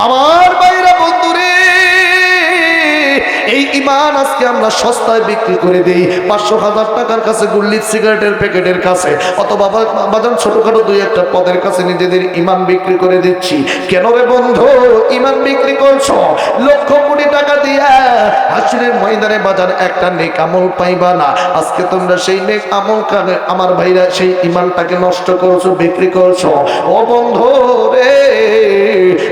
আমার ভাইরা বন্ধুরে, এই ঈমান আজকে আমরা সস্তায় বিক্রি করে দেই, 500,000 টাকার কাছে গুল্লি সিগারেটের প্যাকেটের কাছে, অথবা বাজান ছোটখাটো দুই একটা পদের কাছে নিজেদের ঈমান বিক্রি করে দিচ্ছি। কেন রে বন্ধু ঈমান বিক্রি করছো? লক্ষ কোটি টাকা দিয়া হাসরের ময়দানে বাজার একটা নেক আমল পাইবা না। আজকে তোমরা সেই নেক আমল কানে আমার ভাইরা সেই ঈমানটাকে নষ্ট করছো, বিক্রি করছো। ও বন্ধু রে,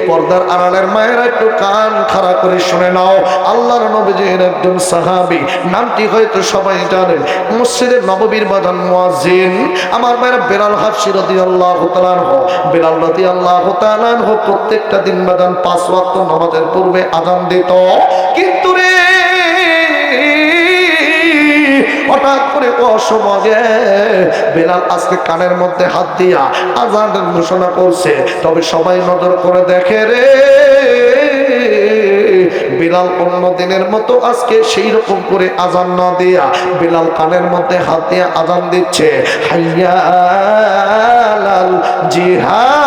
পর্দার আড়ালের মায়েরা একটু কান খাড়া করে শুনে নাও। আল্লাহর নবীজির একজন সাহাবী, নামটি হয়তো সবাই জানেন, মসজিদে নববীর বাজান মুয়াজ্জিন আমার ভাইরা বেলাল হাবশী রাদিয়াল্লাহু তাআলা আনহু। বেলাল রাদিয়াল্লাহু তাআলা আনহু প্রত্যেকটা দিন বাজান 5 ওয়াক্ত নামাজের পূর্বে আযান দিত। কিন্তু রে হঠাৎ করে অসময়ে বেলাল আজকে কানের মধ্যে হাত দিয়া আযানের ঘোষণা করছে। তবে সবাই নজর করে দেখে রে, বেলাল অন্য দিনের মতো আজকে সেই রকম করে আযান না দিয়া বেলাল কানের মধ্যে হাত দিয়ে আযান দিচ্ছে, হাইয়া আলাল জিহাদ।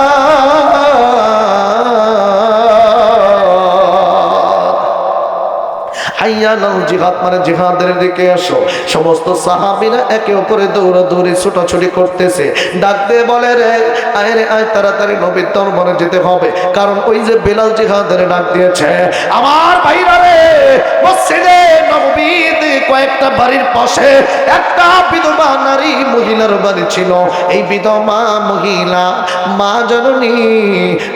জিহাদ মানে জিহাদের দিকে আসো। সমস্ত সাহাবীরা একে অপরে দৌড়াদৌড়ি ছোটাছুটি করতেছে। ডাক দিয়ে বলে রে আয় রে আয়, তাড়াতাড়ি নবীর দরবারে যেতে হবে, কারণ ওই যে বেলাল জিহাদের ডাক দিয়েছে। আমার ভাইরা রে, মসজিদে নববীতে কয়েকটা বাড়ির পাশে একটা বিধবা নারী মহিলার বাড়ি ছিল। এই বিধবা মহিলা মা জননী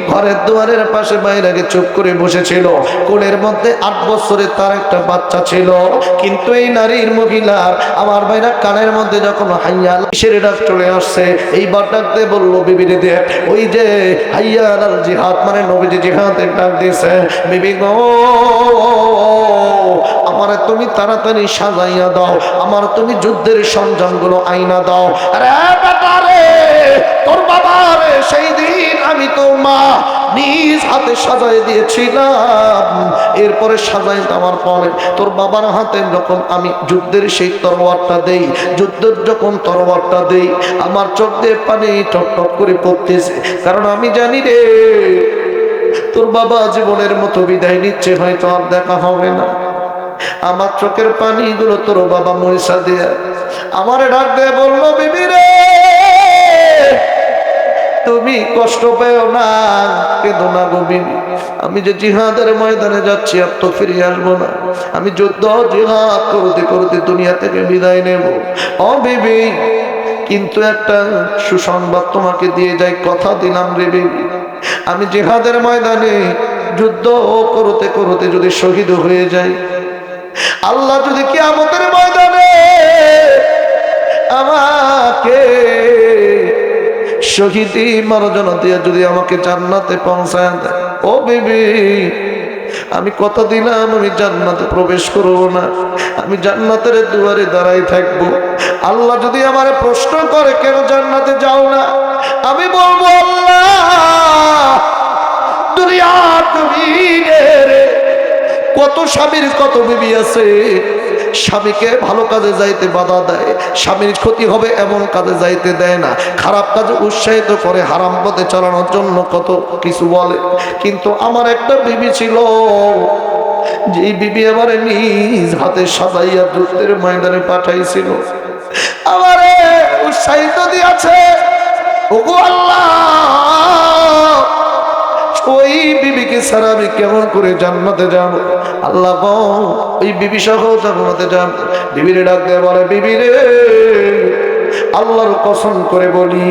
ঘরের দুয়ারের পাশে বাইরে চুপ করে বসেছিল। কোলের মধ্যে 8 বছরের তার একটা বাচ্চা ছিল। কিন্তু এই নারীর মহিলার আমার ভাইরা কানের মধ্যে যখন হাইয়া কিসের ডাক চলে আসছে, এইবার ডাকতে বললো বিবিরে দেখ, ওই যে হাইয়া আলাল জিহাদ মানে নবীজি জিহাদের ডাক দিয়েছে। বিবি গো, আমার তুমি তাড়াতাড়ি সাজাইয়া দাও, আমার তুমি যুদ্ধের সরঞ্জামগুলো আইনা দাও। আরে বেটা রে, তোর বাবা রে, সেই দিন আমি তো মা নিজ হাতে সাজাই দিয়েছিলাম। এরপরে সাজাই দেওয়ার পরে তোর বাবার হাতে যখন আমি যুদ্ধের সেই তরোয়ারটা দেই, যুদ্ধের যখন তরোয়ারটা দেই, আমার চোখ দিয়ে পানি টপ টপ করে পড়তেছে। কারণ আমি জানি রে, তোর বাবা জীবনের মতো বিদায় নিচ্ছে, হয়তো আর দেখা হবে না। আমার চোখের পানিগুলো তোর বাবা মরিচা দিয়ে আমার ডাক দিয়ে বললো, বিবি রে তুমি কষ্ট পেও না, কেঁদো না গো বিবি, আমি যে জিহাদের ময়দানে যাচ্ছি আর তো ফিরে আসবো না, আমি যুদ্ধ জিহাদ করতে করতে দুনিয়া থেকে বিদায় নেব। ও বিবি, কিন্তু একটা সুসংবাদ তোমাকে দিয়ে যাই, কথা দিলাম রে বিবি, আমি জিহাদের ময়দানে যুদ্ধ করতে করতে যদি শহীদ হয়ে যাই, আল্লাহ যদি কিয়ামতের ময়দানে আমাকে শহীদি মর্যাদা দিয়ে যদি আমাকে জান্নাতে পৌঁছায় দেয়, ও বিবি আমি কথা দিলাম আমি জান্নাতে প্রবেশ করব না, আমি জান্নাতের দুয়ারে দাঁড়াই থাকবো। আল্লাহ যদি আমারে প্রশ্ন করে কেন জান্নাতে যাও না, আমি বলবো আল্লাহ দুনিয়ার জমিনের কত স্বামীর কত বিবি আছে, স্বামীকে ভালো কাজে যাইতে বাধা দেয়, স্বামীর ক্ষতি হবে এমন কাজে যাইতে দেয় না, খারাপ কাজে উৎসাহিত করে, হারাম পথে চালানোর জন্য কত কিছু বলে। কিন্তু আমার একটা বিবি ছিল, যে বিবি আমারে নিজ হাতে সাজাইয়া যুদ্ধের ময়দানে পাঠাইছিল, আমারে উৎসাহিত দিয়েছে। ওগো আল্লাহ, ওই বিবিকে ছাড়া আমি কেমন করে জান্নাতে যাব? আল্লাহ গো, ওই বিবি সহ জান্নাতে যাব। বিবিরে ডাক দিয়ে বলে, বিবি রে আল্লাহর কসম করে বলি,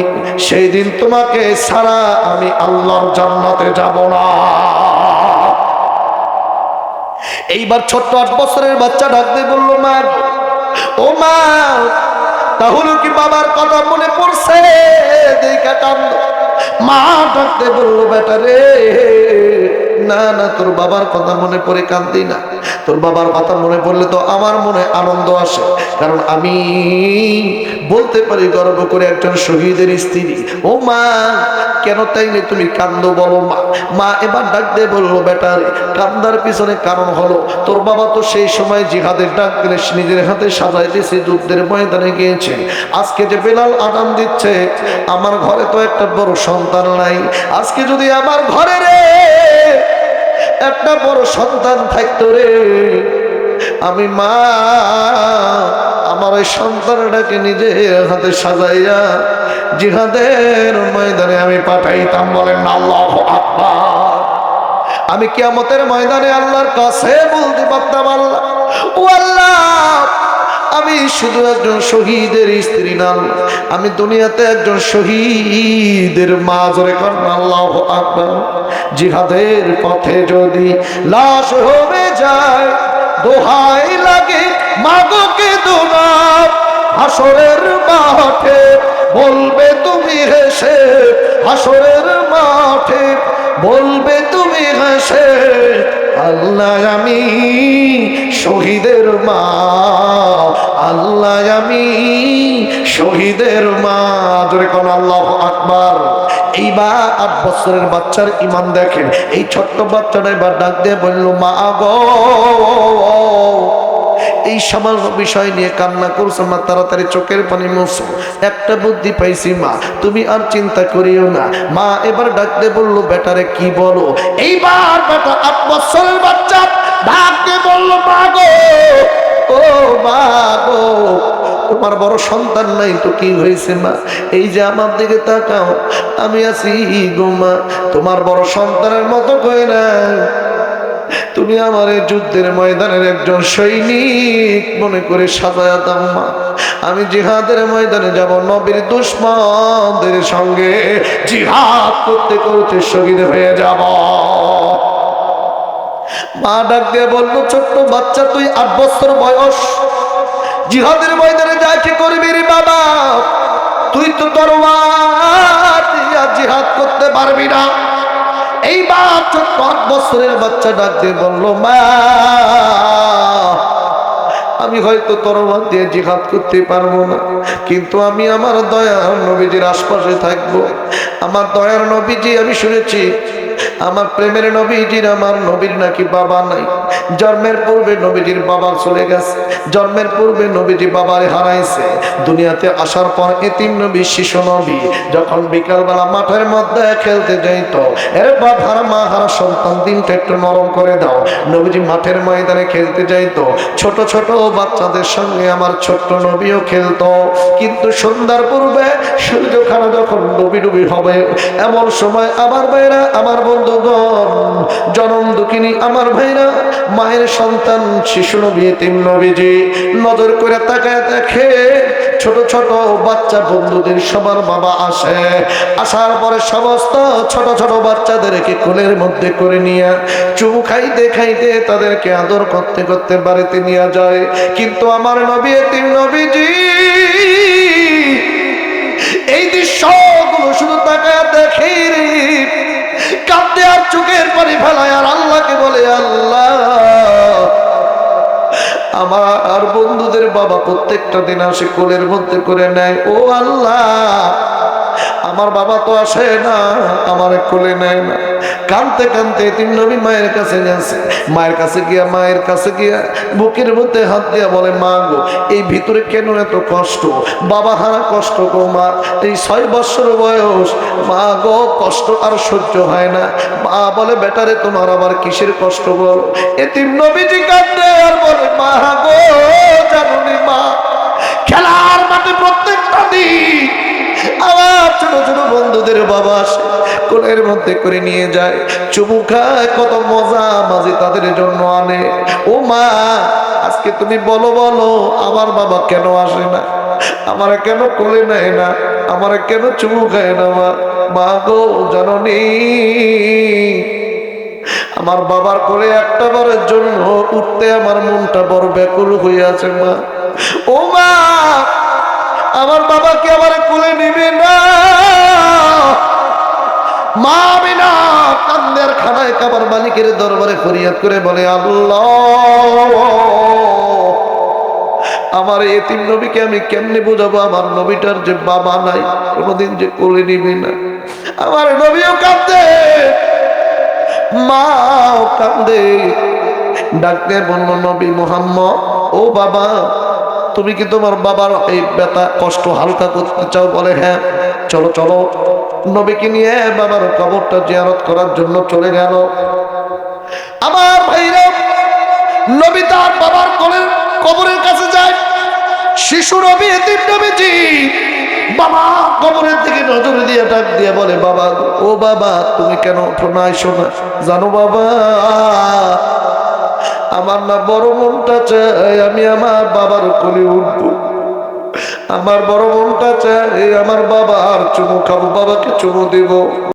সেই দিন তোমাকে ছাড়া আমি আল্লাহর জান্নাতে যাব না। এইবার ছোট্ট 8 বছরের বাচ্চা ডাক দিয়ে বলল, মা ও মা, তাহলে কি বাবার কথা মনে পড়ছে? দেখা কান্দ। মা ডাকতে বললো, বেটা রে না না, তোর বাবার কথা মনে পড়ে কান্দি না, তোর বাবার কথা মনে পড়লে তো আমার মনে আনন্দ আসে, কারণ আমি বলতে পারি গর্ব করে একজন শহীদের স্ত্রী। ও মা, কেন তাইলে তুমি কান্দো বলো মা? মা এবার ডাক দিয়ে বললো, বেটা রে কান্দার পিছনে কারণ হলো, তোর বাবা তো সেই সময় জিহাদের ডাক দিলে নিজের হাতে সাজাই দিয়েছে, যুদ্ধের ময়দানে গিয়েছে। আজকে যে বেলাল আযান দিচ্ছে, আমার ঘরে তো একটা বড় সন্তান নাই, আজকে যদি আমার ঘরে রে একটা বড় সন্তান থাকতো রে, আমি মা আমার ওই সন্তানটাকে নিজের হাতে সাজাইয়া জিহাদের ময়দানে আমি পাঠাইতাম। বলেন না আল্লাহু আকবার। আমি কিয়ামতের ময়দানে আল্লাহর কাছে বলতে পারতাম, আল্লাহ ও আল্লাহ, আমি শুধু একজন শহীদের স্ত্রী না, আমি দুনিয়াতে একজন শহীদের মা। জোরে করেন আল্লাহু আকবার। জিহাদের পথে যদি লাশ হয়ে যায়, দোহাই লাগে মাগোকে দোনা, হাসরের মাঠে বলবে তুমি হেসে, হাসরের মাঠে বলবে তুমি হেসে, আল্লাহ আমি শহীদের মা, আল্লাহ আমি শহীদের মা। জোরে কোন আল্লাহু আকবার। এইবার 8 বছরের বাচ্চার ঈমান দেখেন। এই ছোট্ট বাচ্চাটা এবার ডাক দিয়ে বলল, মা গো, এই সামান্য বিষয় নিয়ে কান্না করছো মা, তাড়াতাড়ি চোখের পানি মুছো, একটা বুদ্ধি পাইছি মা, তুমি আর চিন্তা করিও না। মা এবার ডাকতে বললো, বেটারে কি বলো? এইবার বেটা 8 বছরের বাচ্চা ডাকতে বললো, মা গো, ও মা গো, তোমার বড় সন্তান নাই তো কি হয়েছে মা? এই যে আমার দিকে তাকাও, আমি আছি গো মা, তোমার বড় সন্তানের মতো কই না, তুমি আমার যুদ্ধের ময়দানের একজন সৈনিক মনে করে সাজায়া দাও মা। আমি জিহাদের ময়দানে যাব, নবীর দুশমনদের সঙ্গে জিহাদ করতে করতে শহীদ হয়ে যাব। মা ডাক দিয়ে বললো, ছোট্ট বাচ্চা, তুই 8 বছর বয়স, জিহাদের ময়দানে যা কি করবি রে বাবা? তুই তো তরবার দিয়া জিহাদ করতে পারবি না। এইবার ছোট্ট 8 বছরের বাচ্চা ডাক দিয়ে বললো, মা আমি হয়তো তরবার দিয়ে জিহাদ করতে পারবো না, কিন্তু আমি আমার দয়ার নবীজির আশপাশে থাকবো। আমার দয়ার নবীজি, আমি শুনেছি আমার প্রেমের নবীজির, আমার নবীর নাকি বাবা নাই। জন্মের পূর্বে নবীজির বাবা চলে গেছে, জন্মের পূর্বে নবীজি বাবারে হারাইছে। দুনিয়াতে আসার পর এতিম নবী, শিশু নবী, যখন বিকালবেলা মাঠের মধ্যে খেলতে যাইত, এর বাপ হারা মা হারা সন্তান, দিনটা একটু নরম করে দাও। নবীজি মাঠের ময়দানে খেলতে যাইত, ছোট ছোট বাচ্চাদের সঙ্গে আমার ছোট্ট নবীও খেলতো। কিন্তু সন্ধ্যার পূর্বে সূর্যখানা যখন ডুবি ডুবি হবে, এমন সময় আমার ভাইরা, আমার বন্ধুগণ, জনম দুঃখিনী আমার ভাইরা, মায়ের সন্তান শিশু নবী এতিম নবীজি নজর করে তাকায় দেখে ছোট ছোট বাচ্চা বন্ধুদের সবার বাবা আসে। আসার পরে সমস্ত ছোট ছোট বাচ্চাদেরকে কোলের মধ্যে করে নিয়ে চুমু খাইতে খাইতে তাদেরকে আদর করতে করতে বাড়িতে নিয়ে যায়। কিন্তু আমার নবী এতিম নবীজি এই দৃশ্যগুলো শুধু তাকায় দেখে রে, কাঁদতে আর চোখের পানি ফেলায় আর আল্লাহকে বলে, আল্লাহ আমার বন্ধুদের বাবা প্রত্যেকটা দিন আসে কোলের মধ্যে করে নেয়, ও আল্লাহ আমার বাবা তো আসে না, আমার কোলে নেয় না। কানতে কানতে এতিম নবী মায়ের কাছে গেছে। মায়ের কাছে গিয়া বুকের মধ্যে হাত দিয়া বলে, মা গো, এই ভিতরে কেন এত কষ্ট? বাবা হারা কষ্ট গো মা, এই 6 বছর বয়স, মা গো কষ্ট আর সহ্য হয় না। মা বলে, বেটারে তোমার আবার কিসের কষ্ট বল? এতিম নবীজি কাঁদে আর বলে, মা গো, জানুনি মা, খেলার মাঠে প্রত্যেকটা দিন আমার ছোট ছোট বন্ধুদের বাবা আসে, কোলের মধ্যে করে নিয়ে যায়, চুমু খায়, কত মজা মাঝি তাদের জন্য আনে। ও মা, আজকে তুমি বলো বলো, আমার বাবা কেন আসে না, আমার কেন কোলে নেয় না, আমার কেন চুমু খায় না? মা গো জননী, আমার বাবার কোলে একটা বারের জন্য উঠতে আমার মনটা বড় ব্যাকুল হয়ে আছে মা। ও মা, আমার বাবাকে আমার কোলে নিবে না? মা আমিনা কান্দের খানায় কাবার মালিকের দরবারে ফরিয়াদ করে বলে, আল্লাহ আমার এতিম নবীকে আমি কেমনে বোঝাবো আমার নবীটার যে বাবা নাই, কোনোদিন যে কোলে নিবে না। আমার নবীও কাঁদে, মাও কাঁদে। ডাকতে বলল, নবী মুহাম্মদ, ও বাবা, তুমি কি তোমার বাবার এই ব্যথা কষ্ট হালকা করতে চাও? বলে, হ্যাঁ, চলো চলো। নবীকে নিয়ে বাবার কবরটা জিয়ারত করার জন্য চলে গেল। আমার ভাইরা, নবী তার বাবার কবরের কাছে যায়। শিশু নবী, এতিম নবীজি বাবা কবরের দিকে নজর দিয়ে ডাক দিয়ে বলে, বাবা, ও বাবা, তুমি কেন ওঠো না, আইসো না? জানো বাবা, আমার না বড় মনটা চায় আমি আমার বাবার কোলে উঠবো। আমার বড় মনটা চায় আমার বাবার চুমু খাবো, বাবাকে চুমু দিব।